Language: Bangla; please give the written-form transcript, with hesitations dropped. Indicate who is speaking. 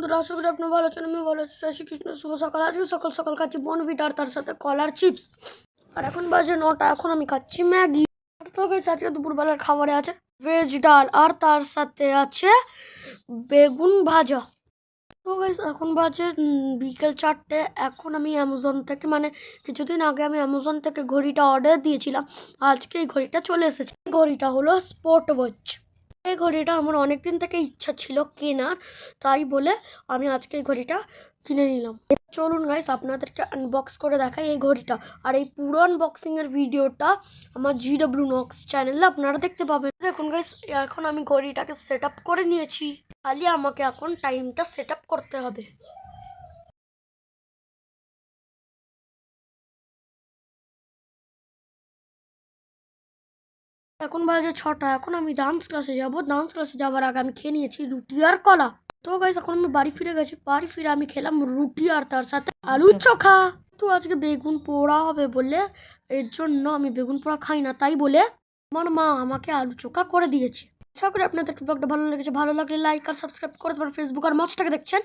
Speaker 1: বন্ধুরা, আশা করি আপনি ভালো আছেন। আমি ভালো আছি। জয় শ্রীকৃষ্ণ, শুভ সকাল। আজকে সকাল সকাল খাচ্ছি বনভিটা আর তার সাথে কলার চিপস। আর এখন বাজে 9টা। এখন আমি খাচ্ছি ম্যাগি। তো গাইস, আজকে দুপুরবেলার খাবারে আছে ভেজ ডাল আর তার সাথে আছে বেগুন ভাজা। তো গাইস, এখন বাজে বিকেল 4টে। এখন আমি অ্যামাজন থেকে কিছুদিন আগে আমি অ্যামাজন থেকে ঘড়িটা অর্ডার দিয়েছিলাম। আজকে এই ঘড়িটা চলে এসেছে। ঘড়িটা হলো স্পোর্ট ওয়াচ। এই ঘড়িটা আমার অনেকদিন থেকে ইচ্ছা ছিল কেনার, তাই বলে আমি আজকে এই ঘড়িটা কিনে নিলাম। চলুন গাইস, আপনাদেরকে আনবক্স করে দেখাই এই ঘড়িটা। আর এই পুরো আনবক্সিং এর ভিডিওটা আমার GW নক্স চ্যানেলে আপনারা দেখতে পাবেন। দেখুন গাইস, এখন আমি ঘড়িটাকে সেট আপ করে নিয়েছি। খালি আমাকে এখন টাইমটা সেট আপ করতে হবে। এখন বাজে 6টা। এখন আমি ডান্স ক্লাসে যাব। ডান্স ক্লাসে যাওয়ার আগে আমি খেয়ে নিয়েছি রুটি আর কলা। তো গাইস, এখন আমি বাড়ি ফিরে গেছি। বাড়ি ফিরে আমি খেলাম রুটি আর তার সাথে আলু চোখা। তো আজকে বেগুন পোড়া হবে বলে, এর জন্য আমি বেগুন পোড়া খাই না, তাই বলে আমার মা আমাকে আলু চোখা করে দিয়েছে। আশা করি আপনাদের ব্লগটা ভালো লেগেছে। ভালো লাগলে লাইক আর সাবস্ক্রাইব করে দেবেন। ফেসবুক আর মজটাকে দেখছেন।